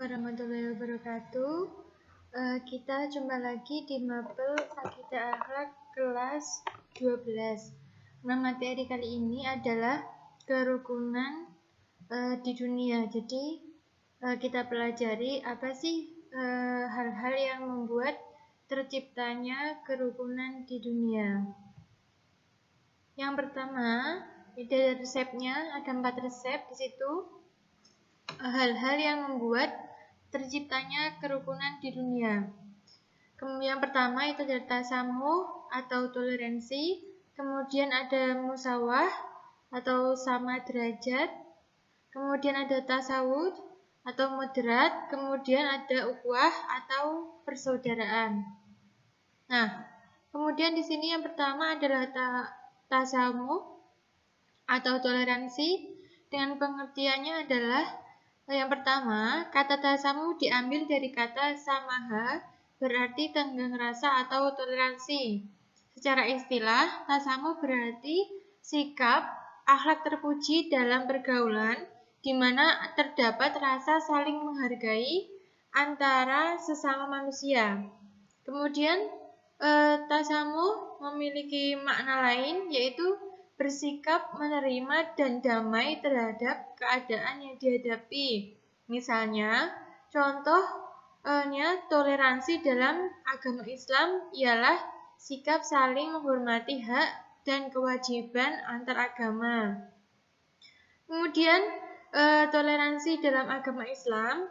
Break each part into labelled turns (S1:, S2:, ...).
S1: warahmatullahi wabarakatuh. Kita jumpa lagi di mapel Akidah Akhlak kelas 12. Nah, materi kali ini adalah kerukunan di dunia. Jadi kita pelajari apa sih hal-hal yang membuat terciptanya kerukunan di dunia. Yang pertama, ada resepnya, ada 4 resep di situ. Hal-hal yang membuat terciptanya kerukunan di dunia. Yang pertama itu adalah tasamuh atau toleransi, kemudian ada musawah atau sama derajat, kemudian ada tasawud atau moderat, kemudian ada ukhuwah atau persaudaraan. Nah, kemudian di sini yang pertama adalah tasamuh atau toleransi, dengan pengertiannya adalah yang pertama, kata tasamuh diambil dari kata samaha, berarti tenggang rasa atau toleransi. Secara istilah, tasamuh berarti sikap akhlak terpuji dalam pergaulan, di mana terdapat rasa saling menghargai antara sesama manusia. Kemudian, tasamuh memiliki makna lain, yaitu bersikap menerima dan damai terhadap keadaan yang dihadapi. Misalnya, contohnya toleransi dalam agama Islam ialah sikap saling menghormati hak dan kewajiban antar agama. Kemudian, toleransi dalam agama Islam,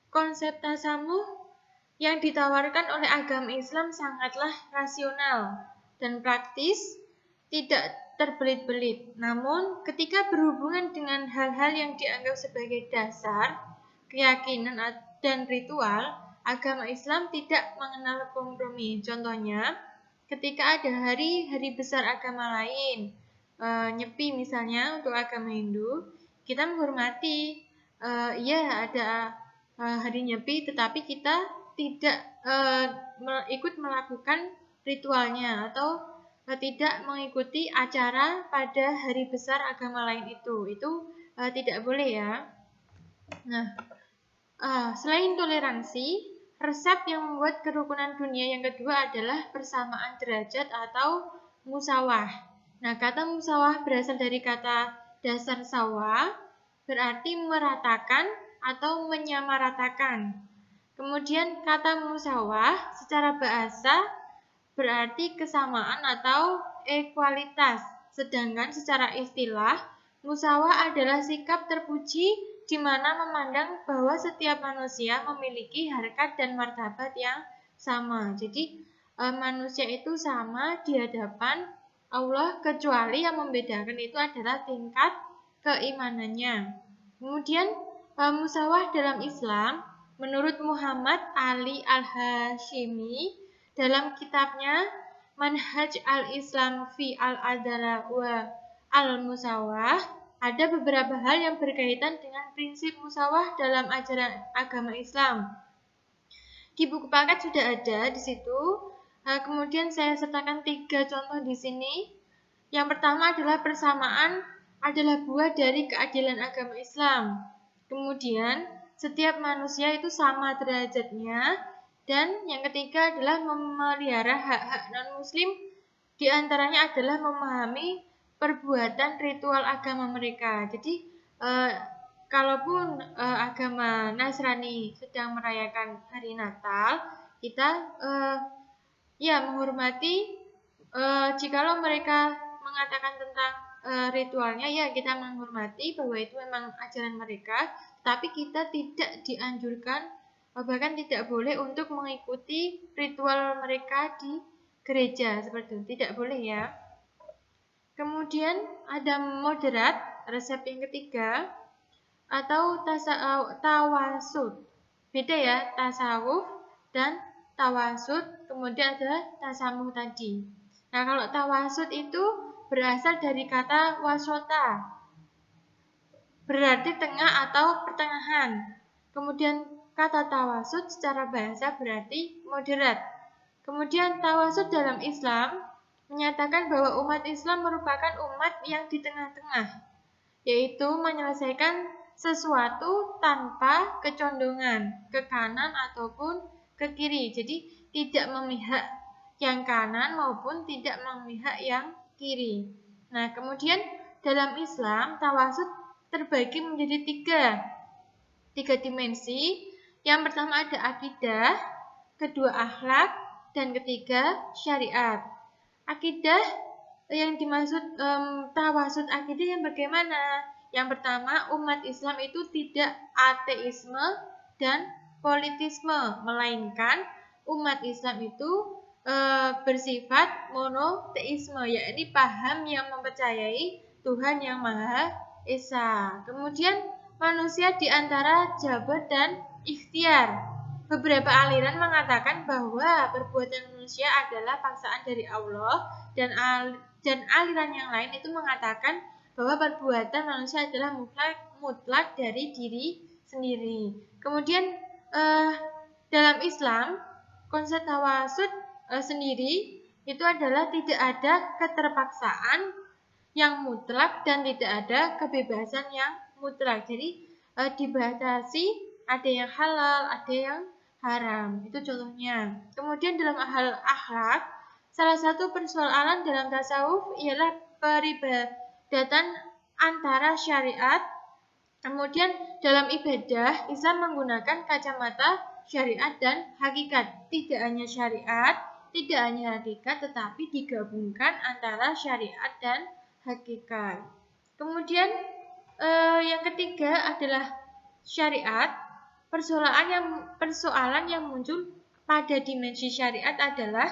S1: konsep tasamuh yang ditawarkan oleh agama Islam sangatlah rasional dan praktis, tidak terbelit-belit. Namun, ketika berhubungan dengan hal-hal yang dianggap sebagai dasar, keyakinan dan ritual, agama Islam tidak mengenal kompromi. Contohnya, ketika ada hari-hari besar agama lain, Nyepi misalnya untuk agama Hindu, kita menghormati, ada hari Nyepi, tetapi kita tidak ikut melakukan ritualnya atau tidak mengikuti acara pada hari besar agama lain itu tidak boleh ya. Nah, selain toleransi, resep yang membuat kerukunan dunia yang kedua adalah persamaan derajat atau musawah. Nah, kata musawah berasal dari kata dasar sawa, berarti meratakan atau menyamaratakan. Kemudian kata musawah secara bahasa berarti kesamaan atau ekualitas. Sedangkan secara istilah, musawah adalah sikap terpuji di mana memandang bahwa setiap manusia memiliki harkat dan martabat yang sama. Jadi, manusia itu sama di hadapan Allah, kecuali yang membedakan itu adalah tingkat keimanannya. Kemudian, musawah dalam Islam, menurut Muhammad Ali Al-Hashimi, dalam kitabnya Manhaj al-Islam fi al-Adalah wa al-Musawah, ada beberapa hal yang berkaitan dengan prinsip musawah dalam ajaran agama Islam. Di buku paket sudah ada di situ. Kemudian saya sertakan 3 contoh di sini. Yang pertama adalah persamaan adalah buah dari keadilan agama Islam. Kemudian, setiap manusia itu sama derajatnya. Dan yang ketiga adalah memelihara hak-hak non-muslim, diantaranya adalah memahami perbuatan ritual agama mereka. Jadi, kalaupun agama Nasrani sedang merayakan hari Natal, kita menghormati, jikalau mereka mengatakan tentang ritualnya, ya kita menghormati bahwa itu memang ajaran mereka, tapi kita tidak dianjurkan, bahkan tidak boleh untuk mengikuti ritual mereka di gereja, seperti itu, tidak boleh ya. Kemudian ada moderat, resep yang ketiga, atau tawasud. Beda ya, tasawuf dan tawasud, kemudian ada tasamuh tadi. Nah, kalau tawasud itu berasal dari kata wasota, berarti tengah atau pertengahan. Kemudian kata tawasud secara bahasa berarti moderat. Kemudian tawasud dalam Islam menyatakan bahwa umat Islam merupakan umat yang di tengah-tengah, yaitu menyelesaikan sesuatu tanpa kecondongan ke kanan ataupun ke kiri. Jadi tidak memihak yang kanan maupun tidak memihak yang kiri. Nah, kemudian dalam Islam tawasud terbagi menjadi tiga dimensi. Yang pertama ada akidah, kedua akhlak, dan ketiga syariat. Akidah yang dimaksud tawasud akidah yang bagaimana? Yang pertama, umat Islam itu tidak ateisme dan politisme, melainkan umat Islam itu bersifat monoteisme, yakni paham yang mempercayai Tuhan yang Maha Esa. Kemudian manusia di antara jabat dan ikhtiar. Beberapa aliran mengatakan bahwa perbuatan manusia adalah paksaan dari Allah, dan aliran yang lain itu mengatakan bahwa perbuatan manusia adalah mutlak dari diri sendiri. Kemudian dalam Islam konsep tawasud sendiri itu adalah tidak ada keterpaksaan yang mutlak dan tidak ada kebebasan yang mutlak. Jadi dibatasi, ada yang halal, ada yang haram. Itu contohnya. Kemudian dalam hal akhlak, salah satu persoalan dalam tasawuf ialah peribadatan antara syariat. Kemudian dalam ibadah, Islam menggunakan kacamata syariat dan hakikat. Tidak hanya syariat, tidak hanya hakikat, tetapi digabungkan antara syariat dan hakikat. Kemudian yang ketiga adalah syariat. Persoalan yang muncul pada dimensi syariat adalah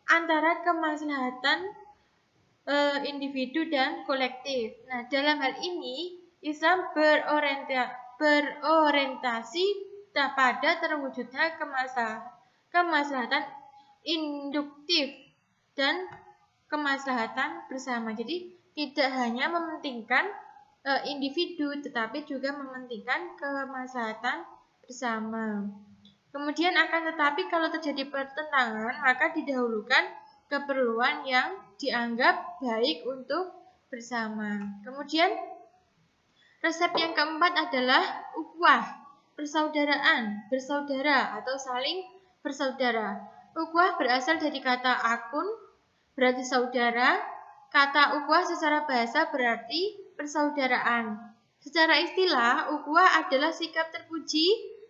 S1: antara kemaslahatan individu dan kolektif. Nah, dalam hal ini Islam berorientasi pada terwujudnya kemaslahatan induktif dan kemaslahatan bersama. Jadi tidak hanya mementingkan individu, tetapi juga mementingkan kemaslahatan bersama. Kemudian akan tetapi kalau terjadi pertentangan, maka didahulukan keperluan yang dianggap baik untuk bersama. Kemudian resep yang keempat adalah ukhuwah, persaudaraan, bersaudara atau saling bersaudara. Ukhuwah berasal dari kata akun, berarti saudara. Kata ukhuwah secara bahasa berarti persaudaraan. Secara istilah, ukhuwah adalah sikap terpuji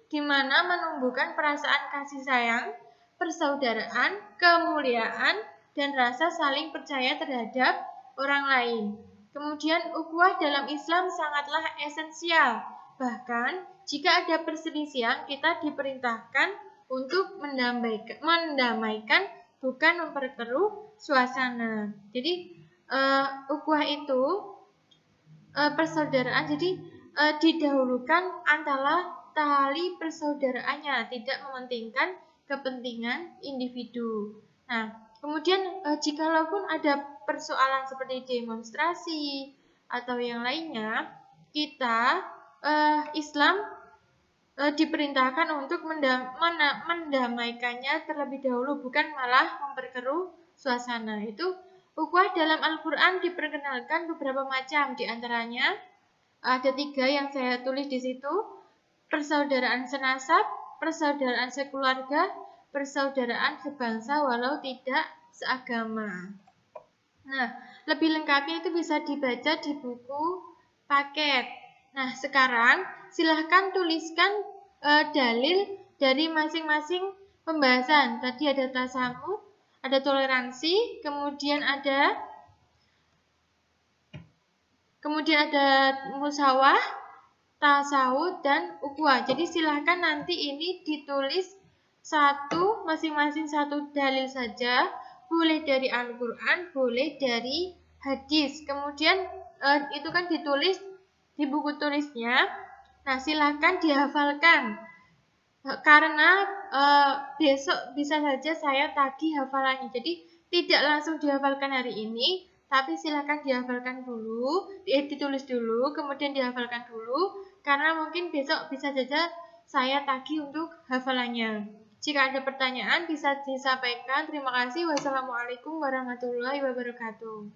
S1: di mana menumbuhkan perasaan kasih sayang, persaudaraan, kemuliaan, dan rasa saling percaya terhadap orang lain. Kemudian ukhuwah dalam Islam sangatlah esensial. Bahkan jika ada perselisihan, kita diperintahkan untuk mendamaikan, bukan memperkeruh suasana. Jadi ukhuwah itu persaudaraan, jadi didahulukan antara tali persaudaraannya, tidak mementingkan kepentingan individu. Nah, kemudian jikalaupun ada persoalan seperti demonstrasi atau yang lainnya, kita Islam diperintahkan untuk mendamaikannya terlebih dahulu, bukan malah memperkeruh suasana. Itu ukhuwah dalam Al-Quran diperkenalkan beberapa macam, diantaranya ada 3 yang saya tulis di situ: persaudaraan senasab, persaudaraan sekeluarga, persaudaraan sebangsa walau tidak seagama. Nah, lebih lengkapnya itu bisa dibaca di buku paket. Nah, sekarang silahkan tuliskan dalil dari masing-masing pembahasan. Tadi ada tasamuh, ada toleransi, kemudian ada musawah, tasawuf, dan ukhuwah. Jadi silahkan nanti ini ditulis masing-masing satu dalil saja. Boleh dari Al-Quran, boleh dari hadis. Kemudian itu kan ditulis di buku tulisnya. Nah, silahkan dihafalkan. Karena besok bisa saja saya tagih hafalannya. Jadi tidak langsung dihafalkan hari ini, tapi silakan dihafalkan dulu, ditulis dulu, kemudian dihafalkan dulu, karena mungkin besok bisa saja saya tagih untuk hafalannya. Jika ada pertanyaan bisa disampaikan. Terima kasih. Wassalamualaikum warahmatullahi wabarakatuh.